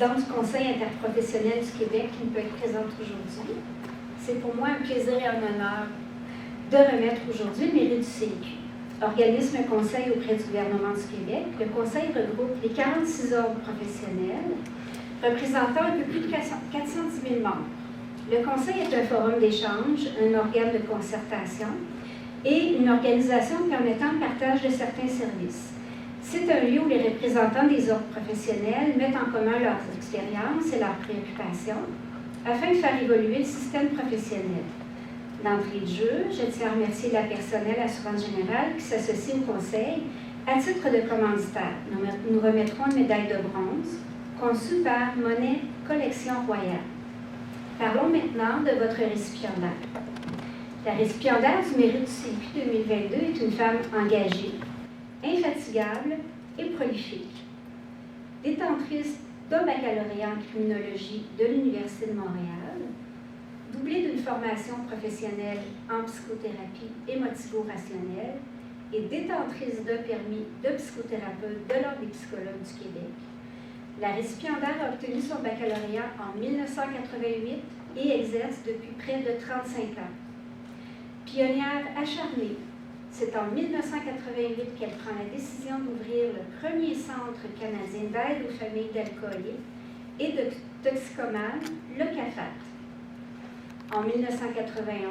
présidente du Conseil interprofessionnel du Québec qui ne peut être présente aujourd'hui. C'est pour moi un plaisir et un honneur de remettre aujourd'hui le mérite du CIQ, organisme conseil auprès du gouvernement du Québec. Le Conseil regroupe les 46 ordres professionnels, représentant un peu plus de 410 000 membres. Le Conseil est un forum d'échange, un organe de concertation et une organisation permettant le partage de certains services. C'est un lieu où les représentants des ordres professionnels mettent en commun leurs expériences et leurs préoccupations afin de faire évoluer le système professionnel. D'entrée de jeu, je tiens à remercier la Personnelle Assurance Générale qui s'associe au Conseil à titre de commanditaire. Nous remettrons une médaille de bronze conçue par Monet Collection Royale. Parlons maintenant de votre récipiendaire. La récipiendaire du mérite du CIQ 2022 est une femme engagée, infatigable et prolifique. Détentrice d'un baccalauréat en criminologie de l'Université de Montréal, doublée d'une formation professionnelle en psychothérapie émotivo-rationnelle et détentrice d'un permis de psychothérapeute de l'Ordre des psychologues du Québec. La récipiendaire a obtenu son baccalauréat en 1988 et exerce depuis près de 35 ans. Pionnière acharnée, c'est en 1988 qu'elle prend la décision d'ouvrir le premier centre canadien d'aide aux familles d'alcooliques et de toxicomanes, le CAFAT. En 1991,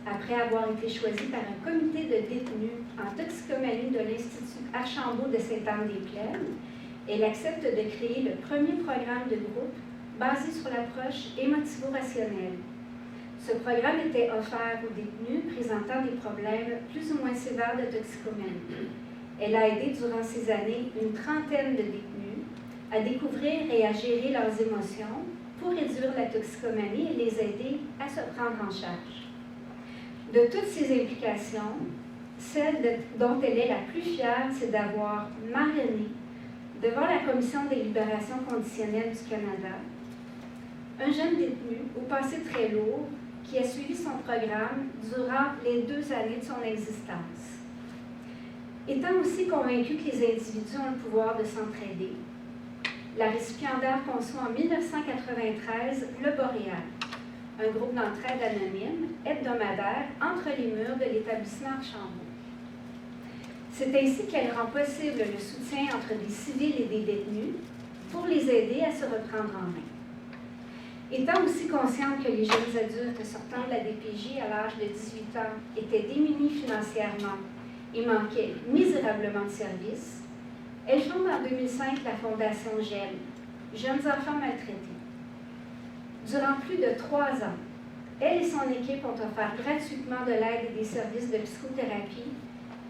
après avoir été choisie par un comité de détenus en toxicomanie de l'Institut Archambault de Sainte-Anne-des-Plaines, elle accepte de créer le premier programme de groupe basé sur l'approche émotivo-rationnelle. Ce programme était offert aux détenus présentant des problèmes plus ou moins sévères de toxicomanie. Elle a aidé durant ces années une trentaine de détenus à découvrir et à gérer leurs émotions pour réduire la toxicomanie et les aider à se prendre en charge. De toutes ces implications, celle dont elle est la plus fière, c'est d'avoir marrainé devant la Commission des libérations conditionnelles du Canada un jeune détenu au passé très lourd qui a suivi son programme durant les 2 années de son existence. Étant aussi convaincue que les individus ont le pouvoir de s'entraider, la récipiendaire conçoit en 1993 le Boréal, un groupe d'entraide anonyme hebdomadaire entre les murs de l'établissement Archambault. C'est ainsi qu'elle rend possible le soutien entre des civils et des détenus pour les aider à se reprendre en main. Étant aussi consciente que les jeunes adultes sortant de la DPJ à l'âge de 18 ans étaient démunis financièrement et manquaient misérablement de services, elle fonde en 2005 la Fondation GEM, Jeunes enfants maltraités. Durant plus de 3 ans, elle et son équipe ont offert gratuitement de l'aide et des services de psychothérapie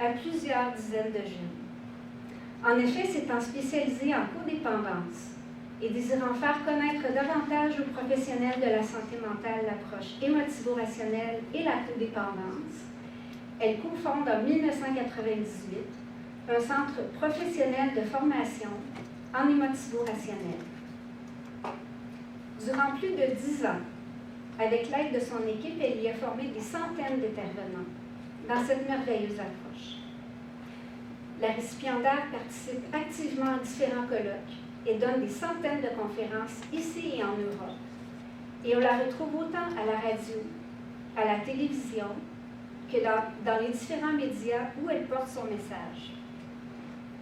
à plusieurs dizaines de jeunes. En effet, s'étant spécialisée en codépendance, et désirant faire connaître davantage aux professionnels de la santé mentale l'approche émotivo-rationnelle et la codépendance, elle cofonde en 1998 un centre professionnel de formation en émotivo-rationnel. Durant plus de 10 ans, avec l'aide de son équipe, elle y a formé des centaines d'intervenants dans cette merveilleuse approche. La récipiendaire participe activement à différents colloques et donne des centaines de conférences ici et en Europe. Et on la retrouve autant à la radio, à la télévision, que dans les différents médias où elle porte son message.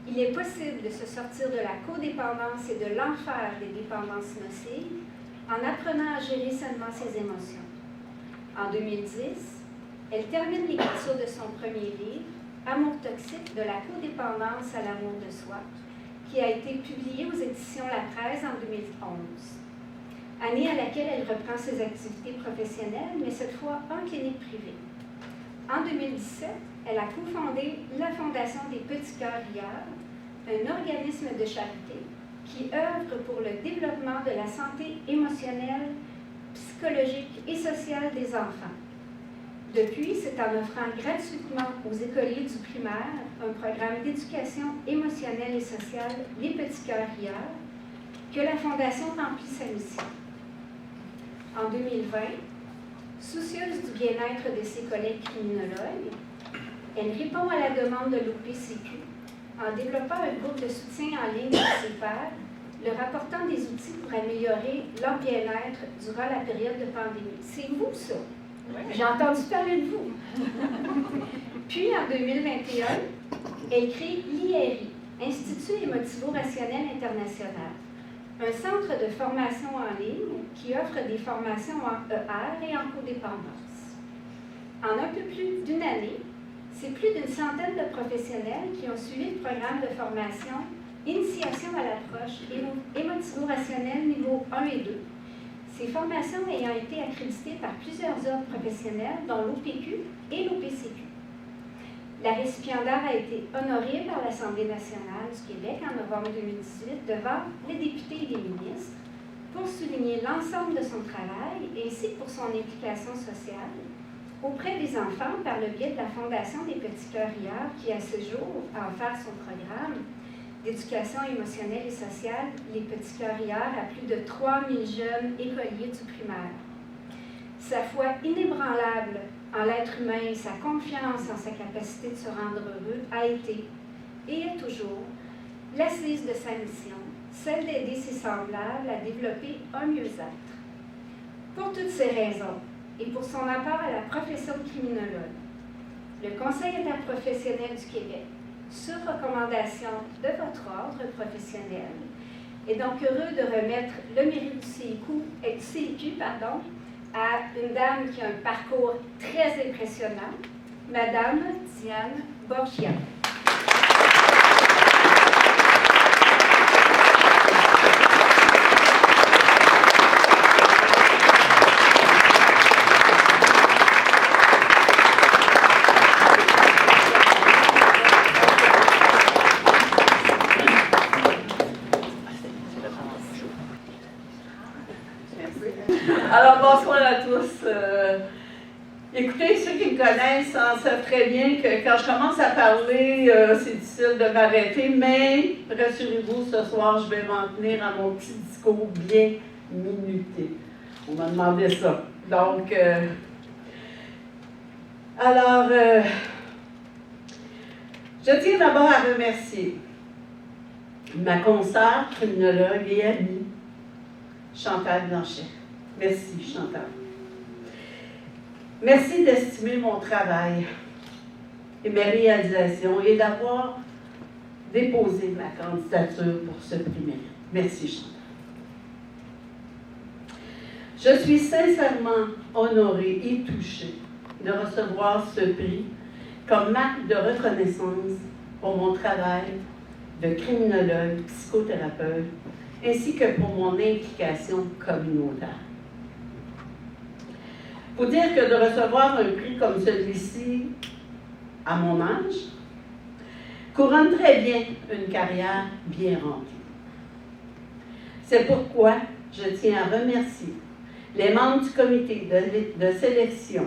Il est possible de se sortir de la codépendance et de l'enfer des dépendances nocives en apprenant à gérer sainement ses émotions. En 2010, elle termine l'écriture de son premier livre, Amour toxique, de la codépendance à l'amour de soi, qui a été publié aux éditions La Presse en 2011, année à laquelle elle reprend ses activités professionnelles, mais cette fois en clinique privée. En 2017, elle a cofondé la Fondation des Petits Cœurs Rieurs, un organisme de charité qui œuvre pour le développement de la santé émotionnelle, psychologique et sociale des enfants. Depuis, c'est en offrant gratuitement aux écoliers du primaire un programme d'éducation émotionnelle et sociale, les Petits Cœurs Rieurs, que la Fondation remplit sa mission. En 2020, soucieuse du bien-être de ses collègues criminologues, elle répond à la demande de l'OPCQ en développant un groupe de soutien en ligne pour ses pairs, leur apportant des outils pour améliorer leur bien-être durant la période de pandémie. C'est vous, ça? J'ai entendu parler de vous. Puis, en 2021, elle crée l'IRI, Institut Émotivo-Rationnel International, un centre de formation en ligne qui offre des formations en ER et en codépendance. En un peu plus d'une année, c'est plus d'une centaine de professionnels qui ont suivi le programme de formation Initiation à l'approche émotivo-rationnelle niveau 1 et 2. Ces formations ayant été accréditées par plusieurs ordres professionnels, dont l'OPQ et l'OPCQ. La récipiendaire a été honorée par l'Assemblée nationale du Québec en novembre 2018 devant les députés et les ministres pour souligner l'ensemble de son travail ainsi que pour son implication sociale auprès des enfants par le biais de la Fondation des Petits Cœurs Hier qui, à ce jour, a offert son programme d'éducation émotionnelle et sociale, les Petits Cœurs Hier, à plus de 3000 jeunes écoliers du primaire. Sa foi inébranlable en l'être humain et sa confiance en sa capacité de se rendre heureux a été, et est toujours, l'assise de sa mission, celle d'aider ses semblables à développer un mieux-être. Pour toutes ces raisons, et pour son apport à la profession de criminologue, le Conseil interprofessionnel du Québec, sur recommandation de votre ordre professionnel, est donc heureux de remettre le mérite du CIQ à une dame qui a un parcours très impressionnant, Madame Diane Borgia. Alors, bonsoir à tous. Écoutez, ceux qui me connaissent en savent très bien que quand je commence à parler, c'est difficile de m'arrêter, mais rassurez-vous, ce soir, je vais m'en tenir à mon petit discours bien minuté. On m'a demandé ça. Donc, je tiens d'abord à remercier ma consoeur, criminologue et amie, Chantal Blanchet. Merci, Chantal. Merci d'estimer mon travail et mes réalisations et d'avoir déposé ma candidature pour ce prix mérite. Merci, Chantal. Je suis sincèrement honorée et touchée de recevoir ce prix comme marque de reconnaissance pour mon travail de criminologue, psychothérapeute, ainsi que pour mon implication communautaire. Il faut dire que de recevoir un prix comme celui-ci, à mon âge, couronne très bien une carrière bien remplie. C'est pourquoi je tiens à remercier les membres du comité de sélection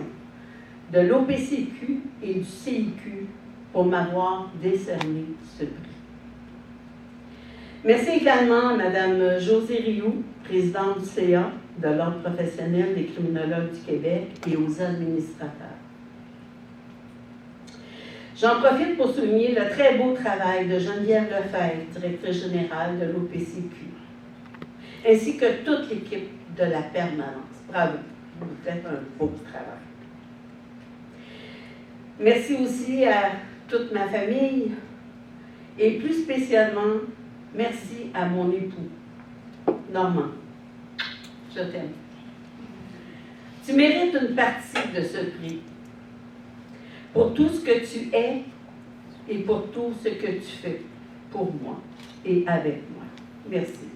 de l'OPCQ et du CIQ pour m'avoir décerné ce prix. Merci également à Mme Josée Rioux, présidente du CA de l'Ordre professionnel des criminologues du Québec et aux administrateurs. J'en profite pour souligner le très beau travail de Geneviève Lefebvre, directrice générale de l'OPCQ, ainsi que toute l'équipe de la permanence. Bravo, vous faites un beau travail. Merci aussi à toute ma famille et plus spécialement, merci à mon époux, Normand. Je t'aime. Tu mérites une partie de ce prix pour tout ce que tu es et pour tout ce que tu fais pour moi et avec moi. Merci.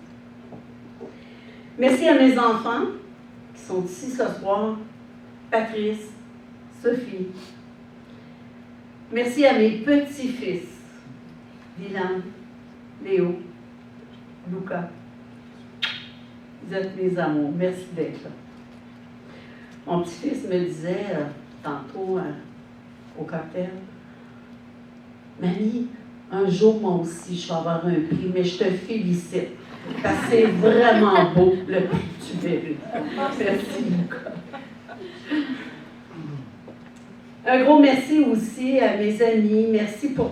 Merci à mes enfants qui sont ici ce soir, Patrice, Sophie. Merci à mes petits-fils, Dylan, Léo, Lucas. Vous êtes mes amours. Merci d'être là. Mon petit-fils me disait tantôt au cocktail, « Mamie, un jour, moi aussi, je vais avoir un prix, mais je te félicite. Parce que c'est vraiment beau, le prix que tu mérites. » Merci, Lucas. Un gros merci aussi à mes amis. Merci à vous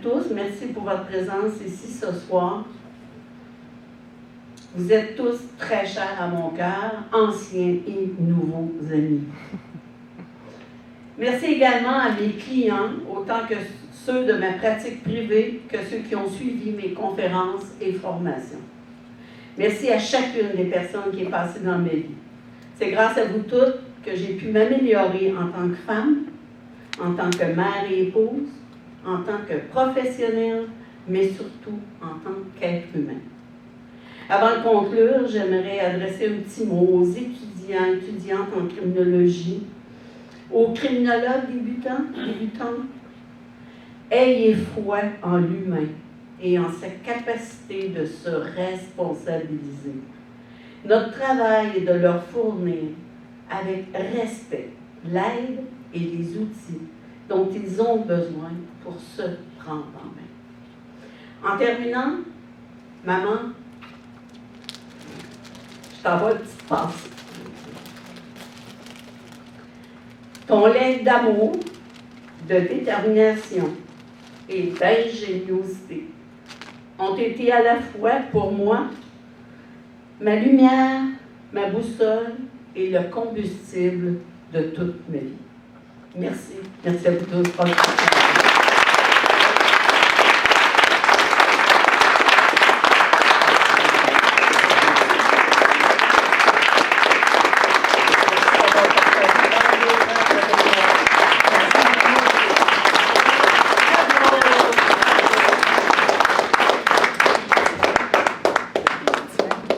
tous. Merci pour votre présence ici ce soir. Vous êtes tous très chers à mon cœur, anciens et nouveaux amis. Merci également à mes clients, autant que ceux de ma pratique privée que ceux qui ont suivi mes conférences et formations. Merci à chacune des personnes qui est passée dans ma vie. C'est grâce à vous toutes que j'ai pu m'améliorer en tant que femme, en tant que mère et épouse, en tant que professionnelle, mais surtout en tant qu'être humain. Avant de conclure, j'aimerais adresser un petit mot aux étudiants, étudiantes en criminologie, aux criminologues débutants. Ayez foi en l'humain et en sa capacité de se responsabiliser. Notre travail est de leur fournir avec respect l'aide et les outils dont ils ont besoin pour se prendre en main. En terminant, maman, je t'envoie une petite passe. Ton lait d'amour, de détermination et d'ingéniosité ont été à la fois pour moi ma lumière, ma boussole et le combustible de toute ma vie. Merci. Merci à vous tous.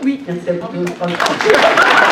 Oui, merci à vous tous.